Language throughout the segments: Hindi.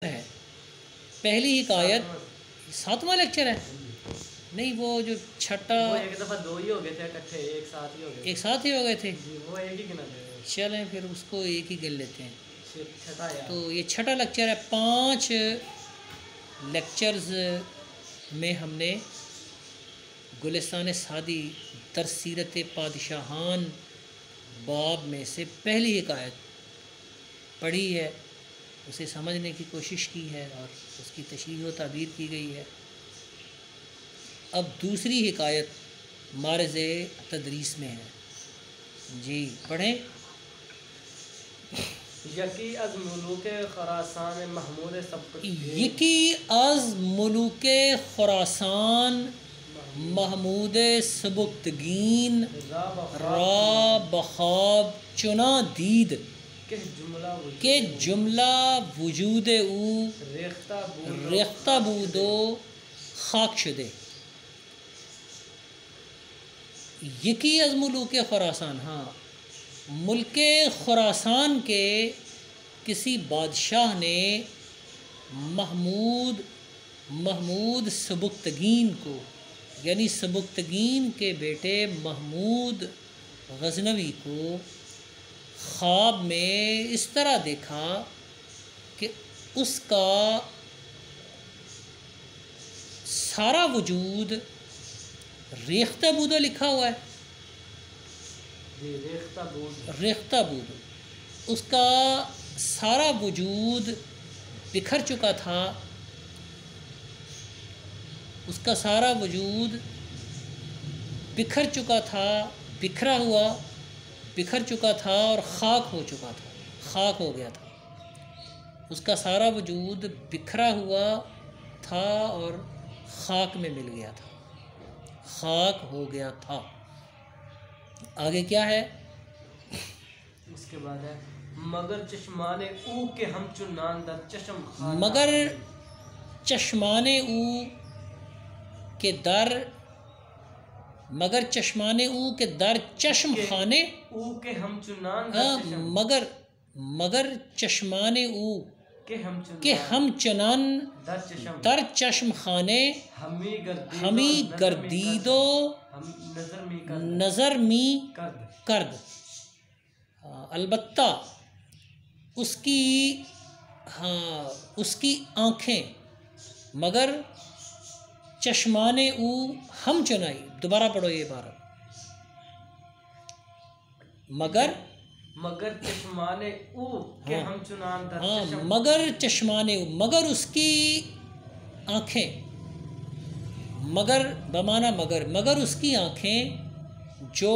है। पहली हिकायत 7वां लेक्चर है। नहीं, वो जो छठा एक दफ़ा दो ही हो गए थे इकट्ठे, एक साथ ही हो गए, एक साथ ही हो गए थे। वो एक ही गिना थे। चलें फिर उसको एक ही गिन लेते हैं। छठा यार। तो ये छठा लेक्चर है। 5 लेक्चर्स में हमने गुलिस्तान सादी तरसीरत पादशाहान बाब में से पहली हिकायत पढ़ी है, उसे समझने की कोशिश की है और उसकी तशरीह व ताबीर की गई है। अब दूसरी हिकायत मारज़ तदरीस में है। जी पढ़ें। यकी अज़ मुलूक ख़ुरासान महमूद सबक़ुद्दीन, यकी अज़ मुलूक ख़ुरासान महमूद सबुक्तगीन रा बख़ाब चुना दीद के जुमला वजूद ऊ रेख्ता बूदो खाक शुदे। यकी अज़ मुलूक ख़ुरासान, हाँ, मुल्क ख़ुरासान के किसी बादशाह ने महमूद सबुक्तगीन को, यानी सबुक्तगीन के बेटे महमूद गज़नवी को ख्वाब में इस तरह देखा कि उसका सारा वजूद रेख्ता बूदो लिखा हुआ है। रेख्ता बूदो, उसका सारा वजूद बिखर चुका था, उसका सारा वजूद बिखर चुका था, बिखरा हुआ बिखर चुका था और खाक हो चुका था, खाक हो गया था। उसका सारा वजूद बिखरा हुआ था और खाक में मिल गया था, खाक हो गया था। आगे क्या है? उसके बाद है मगर चश्माने ऊ के हम चुनान दर चश्म, मगर चश्माने ऊ के दर, मगर चश्माने ऊ के दर चश्म खाने ऊ के हम चुनान मगर चश्माने ऊ के हम चुनान दर चश्म खाने हमी गर्दीदो नज़र मी कर्द। अलबत्ता उसकी, हाँ, उसकी आँखें, मगर चश्माने ऊ हम चुनाई। दोबारा पढ़ो ये बार। मगर चश्माने ऊ के हम चुनान दर चश्म, हाँ, मगर चश्माने ऊ, मगर उसकी आँखें, मगर बमाना मगर उसकी आँखें जो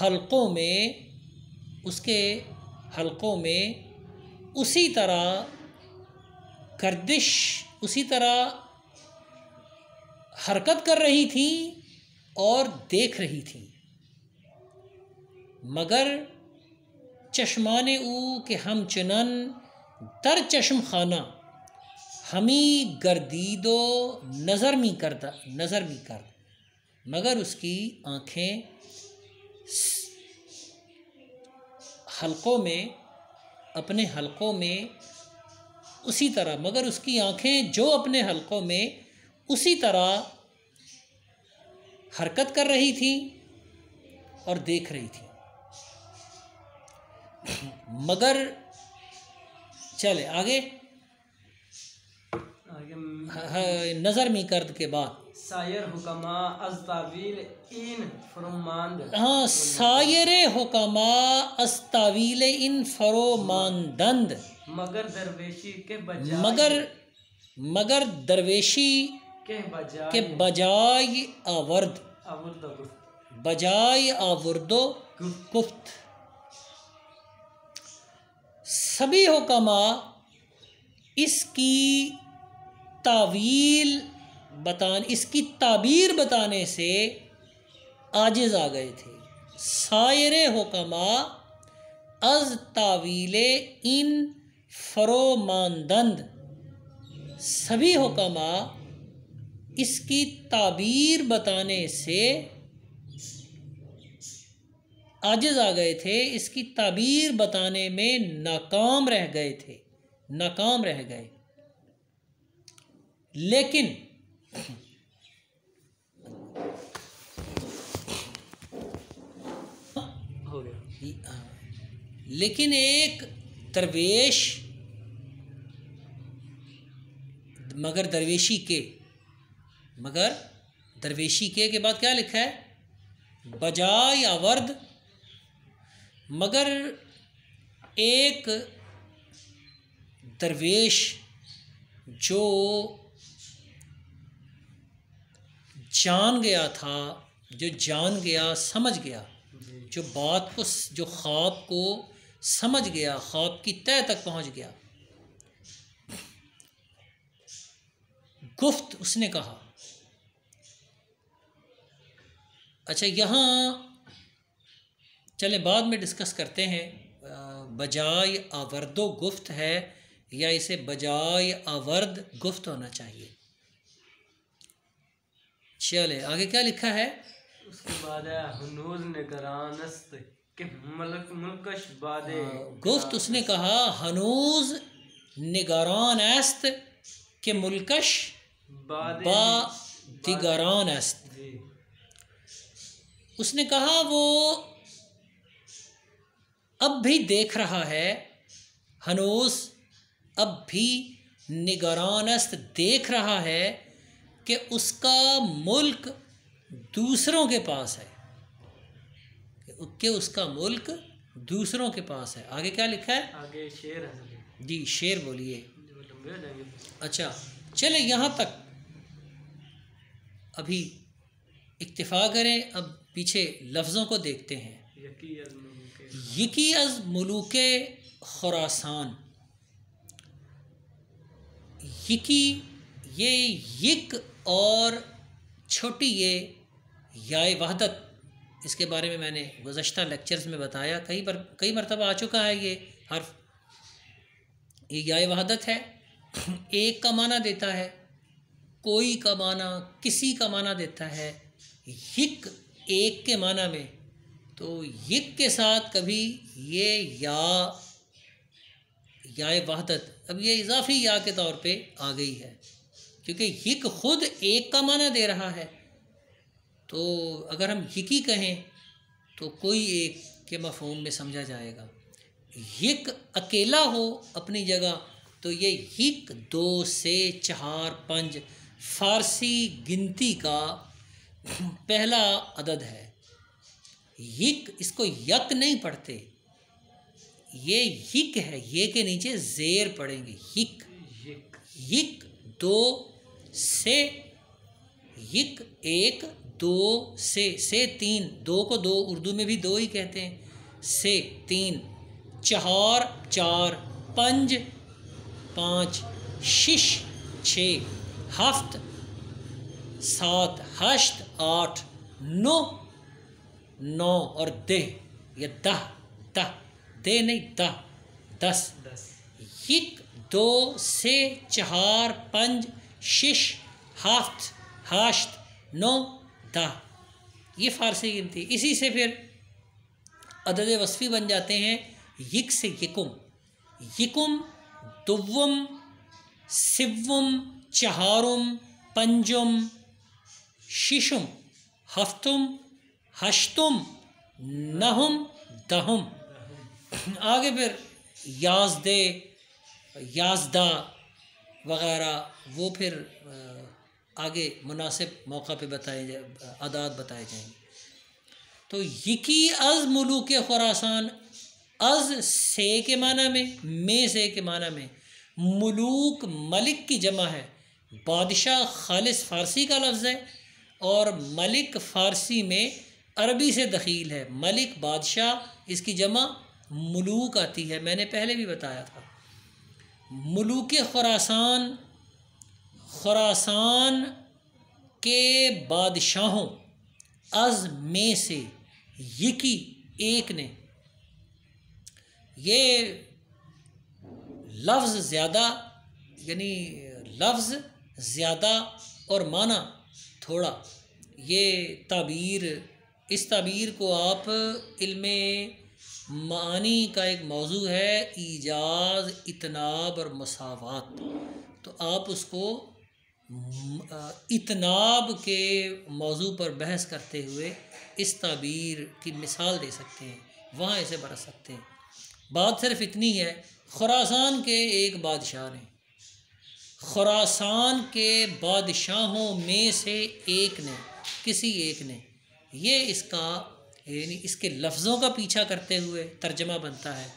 हलकों में, उसके हलकों में उसी तरह गर्दिश, उसी तरह हरकत कर रही थी और देख रही थी। मगर चश्माने ऊ के हम चुनन दर चश्म खाना हमी गर्दीदो नज़र मी कर, मगर उसकी आँखें हलकों में, अपने हलकों में उसी तरह, मगर उसकी आँखें जो अपने हलकों में उसी तरह हरकत कर रही थी और देख रही थी। मगर चले आगे नज़र मी कर्द के बाद सायर हुकमा अस्तावील इन फरोमांद, हाँ, सायर हुकमा अस्तावील इन फरोमांदंद, मगर दरवेशी के बजाय आवर्दो गुफ्त। सभी हुकमा इसकी ताबीर बताने से आजिज़ आ गए थे। सायरे हुकमा अज तावीले इन फरोमानदंद, सभी हुकमा इसकी ताबीर बताने से आजिज़ आ गए थे, इसकी ताबीर बताने में नाकाम रह गए थे। नाकाम रह गए। लेकिन हो गया। लेकिन एक दरवेश, मगर दरवेशी के बाद क्या लिखा है? बजाय आवर्द, मगर एक दरवेश जो जान गया था, जो जान गया, समझ गया, जो बात को, जो ख्वाब को समझ गया, ख्वाब की तह तक पहुंच गया। गुफ्त उसने कहा। अच्छा, यहाँ चले बाद में डिस्कस करते हैं, बजाय आवर्दो गुफ्त है या इसे बजाय आवर्द गुफ्त होना चाहिए। चले आगे क्या लिखा है? उसके बाद है हनूज निगरानस्त के मुल्कश बादे। गुफ्त उसने कहा हनूज निगरान अस्त के मुल्कश बा दिगरान अस्त। उसने कहा वो अब भी देख रहा है, हनूज अब भी निगरानस्त देख रहा है कि उसका मुल्क दूसरों के पास है, कि उसका मुल्क दूसरों के पास है। आगे क्या लिखा है? आगे शेर है जी, शेर बोलिए। अच्छा, चले यहाँ तक अभी इक्तिफा करें, अब पीछे लफ्ज़ों को देखते हैं। यकी अज़ मुलूके खुरासान, यकी, ये यक और छोटी ये याए वहदत, इसके बारे में मैंने गुज़श्ता लेक्चर्स में बताया, कई मरतबा आ चुका है ये हर्फ। ये याए वहदत है, एक का माना देता है, कोई का माना, किसी का माना देता है। यक एक के माना में, तो यक के साथ कभी ये याए वहदत, अब ये इजाफी या के तौर पे आ गई है, क्योंकि यक खुद एक का माना दे रहा है। तो अगर हम यकी कहें तो कोई एक के मफ़हूम में समझा जाएगा। यक अकेला हो अपनी जगह तो ये यक 2 से 4 5 फ़ारसी गिनती का पहला अदद है। यक, इसको यक नहीं पढ़ते, ये यक है, ये के नीचे ज़ेर पढ़ेंगे, यक। यक 2 से, यक 1 2 से 3, 2 को 2 उर्दू में भी 2 ही कहते हैं, से 3, 4 4, 5 5, 6 6, 7 7, 8 8, 9 9 और देह, या दह दे नहीं, 10। यक 2 से 4 5 6 7 8 9 10, ये फ़ारसी गिनती। इसी से फिर अदद वस्फ़ी बन जाते हैं। यक से यकुम, यकुम दुव्वम सिव्वम चहारुम पंजुम शिशुम हफ्तुम हश्तुम नहुम दहुम। आगे फिर याज़दे, याज़दा वग़ैरह, वो फिर आगे मुनासिब मौका पे आदाद बताए जाएंगे। तो यकी अज़ मुलूक खुरासान, अज़ से के माना में से के माना में, मुलूक मलिक की जमा है, बादशाह खालिस फ़ारसी का लफ्ज़ है, और मलिक फ़ारसी में अरबी से दखील है। मलिक बादशाह, इसकी जमा मुलूक आती है, मैंने पहले भी बताया था। मुलूक खुरासान, खुरासान के बादशाहों, अज़ में से, यकी एक ने, ये लफ्ज़ ज़्यादा, यानी लफ्ज़ ज़्यादा और माना थोड़ा। ये ताबीर, इस ताबीर को आप इल्मे मानी का एक मौजू है ईजाज़, इतनाब और मसावात। तो आप उसको इतनाब के मौजू पर बहस करते हुए इस ताबीर की मिसाल दे सकते हैं, वहाँ इसे बरत सकते हैं। बात सिर्फ इतनी है, खुरासान के एक बादशाह ने, खुरासान के बादशाहों में से एक ने, किसी एक ने, ये इसका यानी इसके लफ्ज़ों का पीछा करते हुए तर्जमा बनता है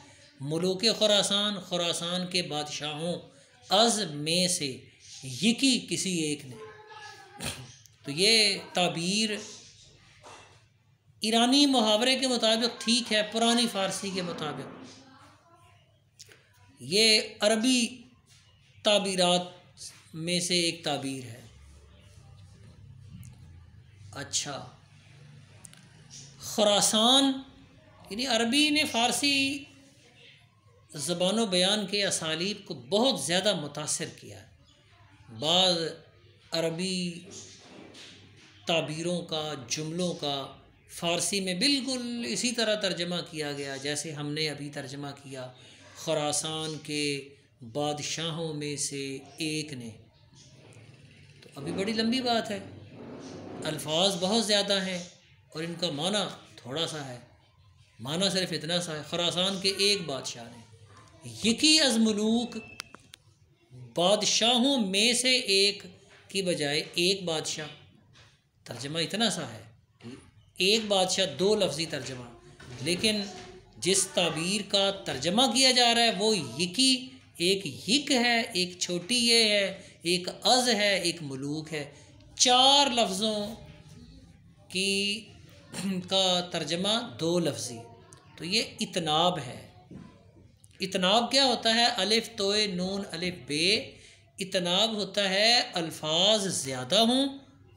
मुलूक खुरासान, खुरासान के बादशाहों अज़ में से यकी किसी एक ने। तो ये ताबीर ईरानी मुहावरे के मुताबिक ठीक है, पुरानी फ़ारसी के मुताबिक ये अरबी ताबीरात में से एक ताबीर है। अच्छा, खुरासान यानी अरबी ने फ़ारसी ज़बान बयान के असालीब को बहुत ज़्यादा मुतासिर किया है। बाज़ अरबी ताबीरों का, जुमलों का फ़ारसी में बिल्कुल इसी तरह तर्जमा किया गया जैसे हमने अभी तर्जमा किया, खुरासान के बादशाहों में से एक ने। तो अभी बड़ी लंबी बात है, अल्फाज बहुत ज़्यादा हैं और इनका माना थोड़ा सा है। माना सिर्फ इतना सा है, खुरासान के एक बादशाह ने, यकी अज़ मुलूक, बादशाहों में से एक की बजाय एक बादशाह। तर्जमा इतना सा है, एक बादशाह, दो लफ्ज़ी तर्जमा। लेकिन जिस ताबीर का तर्जमा किया जा रहा है वो यकी, एक यक है, एक छोटी ये है, एक अज़ है, एक मुलूक है। चार लफ्ज़ों की का तर्जमा दो लफ्ज़ी। तो ये इतनाब है। इतनाब क्या होता है? अलिफ तोए नून अलिफ बे। इतनाब होता है अल्फाज ज़्यादा हों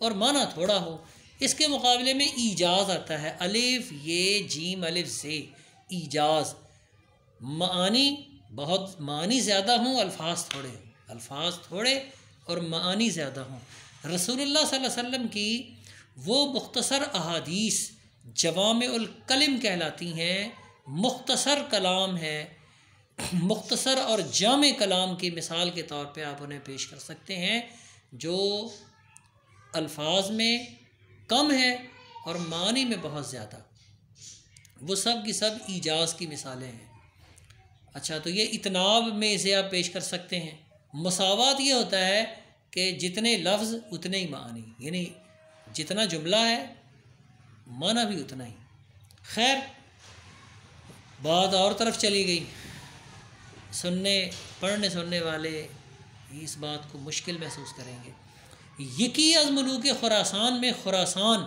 और माना थोड़ा हो। इसके मुकाबले में ईजाज़ आता है, अलिफ ये जीम अलिफ से, ईजाज़। मानी बहुत, मानी ज़्यादा हों, अल्फाज थोड़े हों, अल्फाज थोड़े और मानी ज़्यादा हों। रसूलुल्लाह सल्लल्लाहु अलैहि वसल्लम की वो मुख्तसर अहादीस जवामिउल कलिम कहलाती हैं, मुख्तसर कलाम है। मुख्तसर और जामे कलाम की मिसाल के तौर पे आप उन्हें पेश कर सकते हैं, जो अल्फाज में कम है और मानी में बहुत ज़्यादा। वो सब की सब ईजाज़ की मिसालें हैं। अच्छा, तो ये इतनाब में इसे आप पेश कर सकते हैं। मसावात ये होता है कि जितने लफ्ज़ उतने ही मानी, यानी जितना जुमला है माना भी उतना ही। खैर, बात और तरफ चली गई। पढ़ने सुनने वाले इस बात को मुश्किल महसूस करेंगे। यकी अज़ मुलूक खुरासान में, खुरासान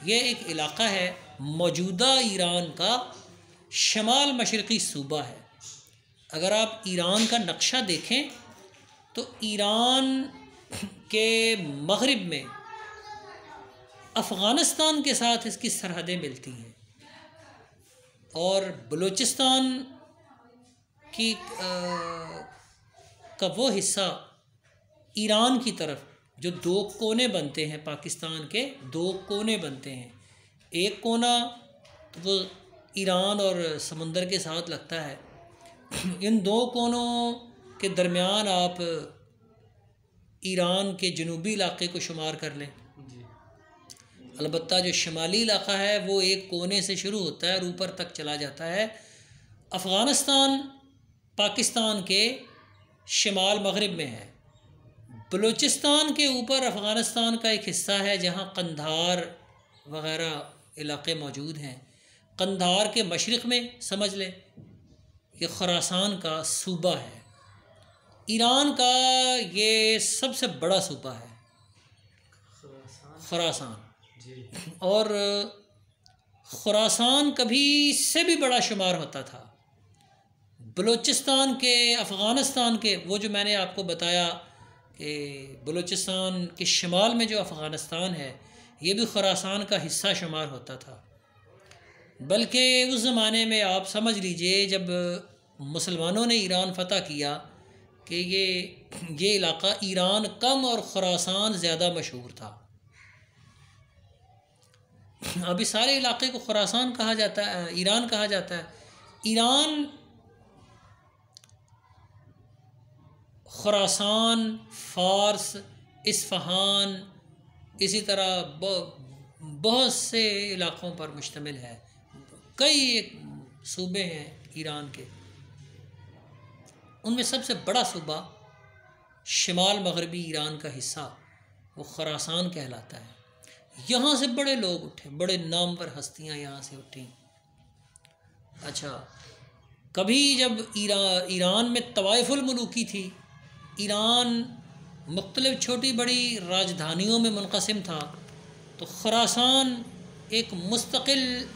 ये एक इलाक़ा है, मौजूदा ईरान का शमाल मशरक़ी सूबा है। अगर आप ईरान का नक्शा देखें तो ईरान के मग़रिब में अफ़ग़ानिस्तान के साथ इसकी सरहदें मिलती हैं और बलूचिस्तान की का वो हिस्सा ईरान की तरफ, जो दो कोने बनते हैं, पाकिस्तान के दो कोने बनते हैं। एक कोना तो वो ईरान और समुंदर के साथ लगता है। इन दो कोनों के दरमियान आप ईरान के जनूबी इलाके को शुमार कर लें। अलबत्ता जो शुमाली इलाका है वो एक कोने से शुरू होता है और ऊपर तक चला जाता है। अफ़ग़ानिस्तान पाकिस्तान के शुमाल मग़रिब में है। बलूचिस्तान के ऊपर अफ़ग़ानिस्तान का एक हिस्सा है जहाँ कंधार वग़ैरह इलाक़े मौजूद हैं। कंधार के मशरिक़ में समझ लें ये खुरासान का सूबा है। ईरान का ये सबसे बड़ा सूबा है खुरासान। और खुरासान कभी इससे भी बड़ा शुमार होता था। बलूचिस्तान के, अफ़ग़ानिस्तान के, वो जो मैंने आपको बताया कि बलूचिस्तान के शुमाल में जो अफ़ग़ानिस्तान है ये भी खुरासान का हिस्सा शुमार होता था। बल्कि उस ज़माने में आप समझ लीजिए जब मुसलमानों ने ईरान फ़तह किया कि ये इलाक़ा ईरान कम और खुरासान ज़्यादा मशहूर था। अब इस सारे इलाक़े को खुरासान कहा जाता है, ईरान कहा जाता है, ईरान, खुरासान, फ़ारस, इस्फ़हान, इसी तरह बहुत से इलाक़ों पर मुश्तमिल है। कई एक सूबे हैं ईरान के, उनमें सबसे बड़ा सूबा शिमाल मगरबी ईरान का हिस्सा वो खुरासान कहलाता है। यहाँ से बड़े लोग उठे, बड़े नामवर हस्तियाँ यहाँ से उठी। अच्छा, कभी जब ईरान में तवाइफुल मुलूकी थी, ईरान मुख्तलिफ छोटी बड़ी राजधानियों में मुनक़सिम था, तो खुरासान एक मुस्तकिल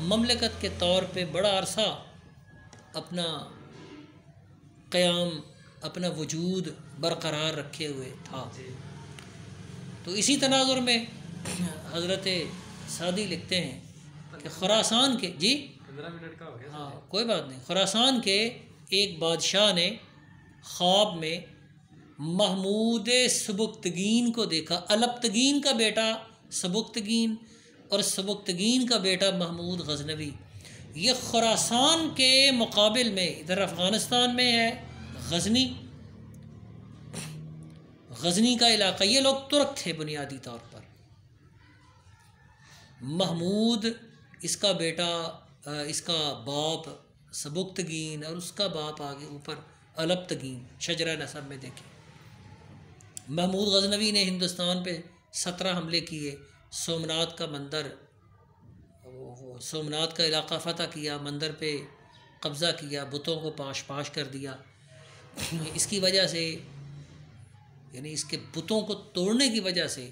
ममलकत के तौर पे बड़ा अरसा अपना क़याम, अपना वजूद बरक़रार रखे हुए था। तो इसी तनाज़ुर में हज़रत सादी लिखते हैं कि खुरासान के 15 मिनट का हो गया। हाँ, कोई बात नहीं। खुरासान के एक बादशाह ने ख्वाब में महमूद सबुक्तगीन को देखा। अलबतगीन का बेटा सबुक्तगीन और सबुक्तगीन का बेटा महमूद गजनवी। ये खुरासान के मुकाबिल में इधर अफ़गानिस्तान में है गजनी, गजनी का इलाक़ा। ये लोग तुर्क थे बुनियादी तौर पर। महमूद, इसका बेटा, इसका बाप सबुक्तगीन और उसका बाप आगे ऊपर अलबतगीन, शजरा नसब में देखें। महमूद गजनवी ने हिंदुस्तान पे 17 हमले किए। सोमनाथ का मंदिर, सोमनाथ का इलाक़ा फ़तह किया, मंदिर पे कब्ज़ा किया, बुतों को पाश पाश कर दिया। इसकी वजह से, यानी इसके बुतों को तोड़ने की वजह से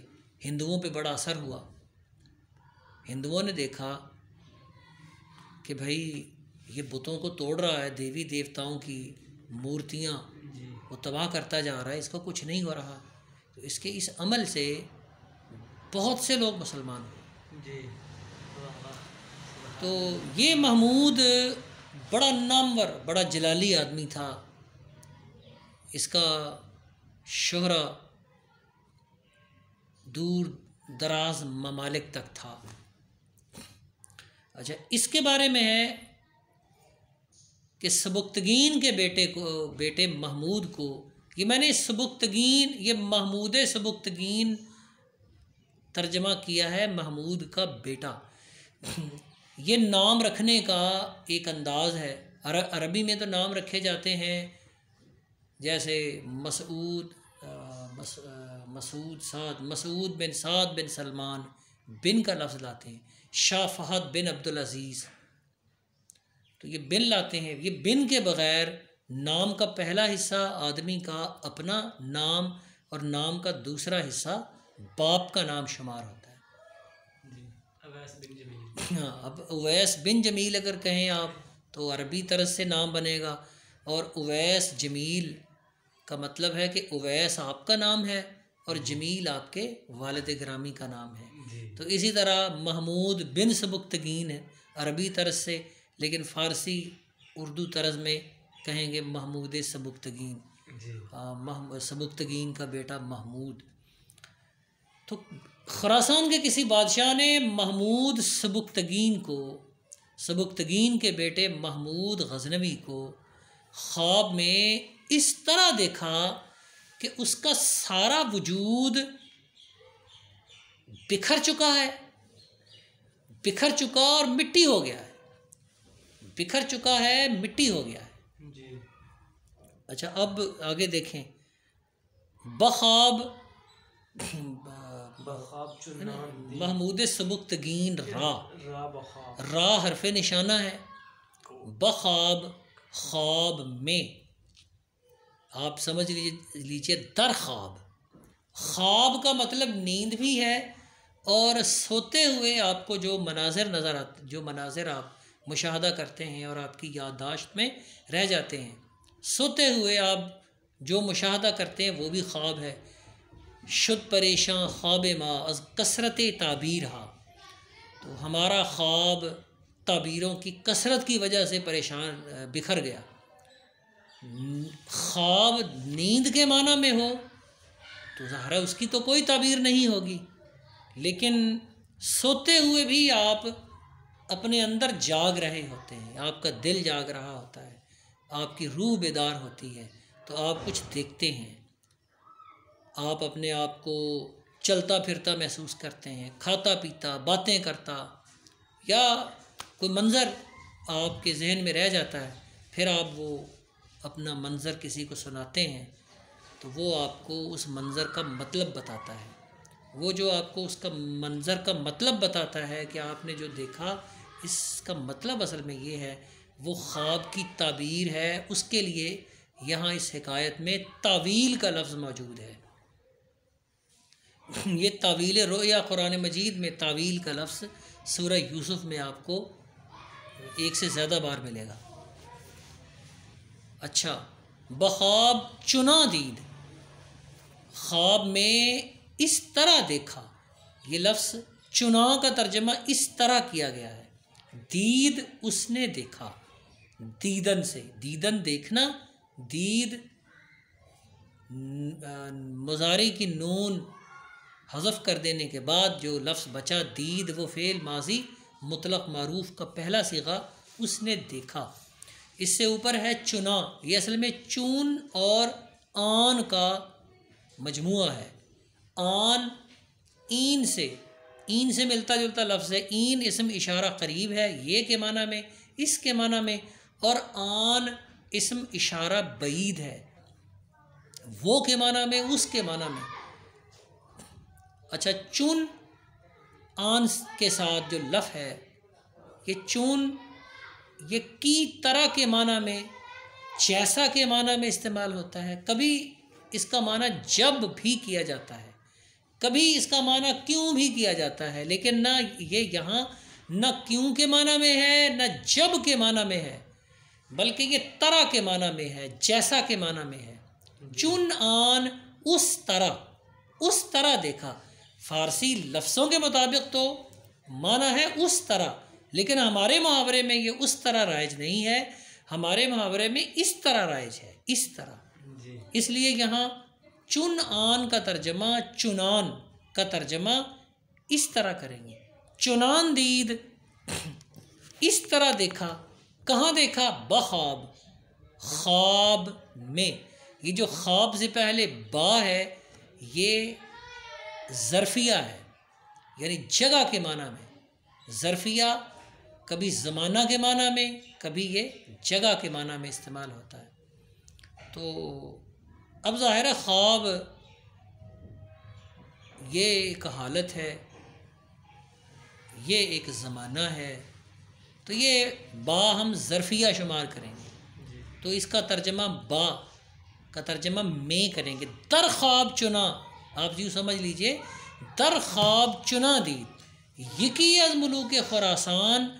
हिंदुओं पे बड़ा असर हुआ। हिंदुओं ने देखा कि भाई ये बुतों को तोड़ रहा है, देवी देवताओं की मूर्तियाँ वो तबाह करता जा रहा है, इसका कुछ नहीं हो रहा। तो इसके इस अमल से बहुत से लोग मुसलमान हुए। तो ये महमूद बड़ा नामवर, बड़ा जलाली आदमी था। इसका शोहरा दूर दराज ममालिक तक था। अच्छा, इसके बारे में है कि सबुक्तगीन के बेटे महमूद को, ये मैंने सबुक्तगीन, ये महमूद सबुक्तगीन तर्जमा किया है महमूद का बेटा। ये नाम रखने का एक अंदाज़ है। अरबी में तो नाम रखे जाते हैं जैसे मसूद, मसूद बिन साद बिन सलमान, बिन का लफ्ज़ लाते हैं। शाह फहद बिन अब्दुल अज़ीज़, तो ये बिन लाते हैं। ये बिन के बग़ैर नाम का पहला हिस्सा आदमी का अपना नाम और नाम का दूसरा हिस्सा बाप का नाम शुमार होता है। हाँ, अब उवैस बिन जमील अगर कहें आप तो अरबी तरह से नाम बनेगा, और उवैस जमील का मतलब है कि उवैस आपका नाम है और जमील आपके वालिद गिरामी का नाम है। तो इसी तरह महमूद बिन सबुक्तगीन है अरबी तरज से, लेकिन फ़ारसी उर्दू तरज में कहेंगे महमूद सबुक्तगीन। सबुक्तगीन का बेटा महमूद। तो खुरासान के किसी बादशाह ने महमूद सबुक्तगीन को, सबुक्तगीन के बेटे महमूद गजनवी को ख्वाब में इस तरह देखा कि उसका सारा वजूद बिखर चुका है, बिखर चुका और मिट्टी हो गया है, बिखर चुका है, मिट्टी हो गया है जी। अच्छा, अब आगे देखें। बख्वाब महमूद सबुक्तगीन रा हरफ निशाना है। बख्वाब, ख्वाब में, आप समझ लीजिए दर ख्वाब। ख्वाब का मतलब नींद भी है, और सोते हुए आपको जो मनाज़िर नज़र आते, जो मनाज़िर आप मुशाहदा करते हैं और आपकी याददाश्त में रह जाते हैं, सोते हुए आप जो मुशाहदा करते हैं वो भी ख्वाब है। शुद्ध परेशान ख्वाब माँ अज़ कसरत ताबीर हा, तो हमारा ख्वाब ताबीरों की कसरत की वजह से परेशान बिखर गया। ख्वाब नींद के माना में हो तो ज़ाहिर है उसकी तो कोई ताबीर नहीं होगी, लेकिन सोते हुए भी आप अपने अंदर जाग रहे होते हैं, आपका दिल जाग रहा होता है, आपकी रूह बेदार होती है, तो आप कुछ देखते हैं, आप अपने आप को चलता फिरता महसूस करते हैं, खाता पीता, बातें करता, या कोई मंज़र आपके जहन में रह जाता है, फिर आप वो अपना मंज़र किसी को सुनाते हैं तो वो आपको उस मंज़र का मतलब बताता है। वो जो आपको उसका मंज़र का मतलब बताता है कि आपने जो देखा, इसका मतलब असल में ये है, वो ख्वाब की ताबीर है। उसके लिए यहाँ इस हिकायत में तावील का लफ्ज़ मौजूद है। ये तावील रोया कुरान मजीद में तावील का लफ्ज़ सूरह यूसुफ में आपको एक से ज़्यादा बार मिलेगा। अच्छा, बख्वाब चुना दीद, ख्वाब में इस तरह देखा, ये लफ्ज़ चुना का तर्जमा इस तरह किया गया है। दीद उसने देखा, दीदन से, दीदन देखना, दीद मुज़ारी की नून हज़फ कर देने के बाद जो लफ्ज़ बचा दीद, वो फ़ेल माजी मुतलक मारूफ का पहला सीगा, उसने देखा। इससे ऊपर है चुना, ये असल में चून और आन का मजमुआ है। आन ईन से मिलता जुलता लफ्ज़ है। ईन इसम इशारा करीब है, ये के माना में, इसके माना में, और आन इसम इशारा बईद है, वो के माना में, उसके माना में। अच्छा, चुन आन के साथ जो लफ है, ये चुन, ये की तरह के माना में, जैसा के माना में इस्तेमाल होता है। कभी इसका माना जब भी किया जाता है, कभी इसका माना क्यों भी किया जाता है, लेकिन ना ये यहाँ न क्यों के माना में है, न जब के माना में है, बल्कि ये तरह के माना में है, जैसा के माना में है। चुन आन, उस तरह देखा। फ़ारसी लफ्ज़ों के मुताबिक तो माना है उस तरह, लेकिन हमारे मुहावरे में ये उस तरह राइज नहीं है, हमारे मुहावरे में इस तरह राइज है, इस तरह। इसलिए यहाँ चुन आन का तर्जमा, चुनान का तर्जमा इस तरह करेंगे। चुनान दीद, इस तरह देखा। कहाँ देखा? बख्वाब, ख्वाब में। ये जो ख्वाब से पहले बा है, ये ज़र्फ़िया है, यानी जगह के माना में। ज़र्फ़िया कभी ज़माना के माना में, कभी ये जगह के माना में इस्तेमाल होता है। तो अब ज़ाहिर है ख्वाब ये एक हालत है, ये एक ज़माना है, तो ये बा हम ज़र्फ़िया शुमार करेंगे, तो इसका तर्जमा बा का तर्जमा में करेंगे। दर ख्वाब चुना, आप यूँ समझ लीजिए, दर ख्वाब चुना दी, यकी अज़ मुलूक खुरासान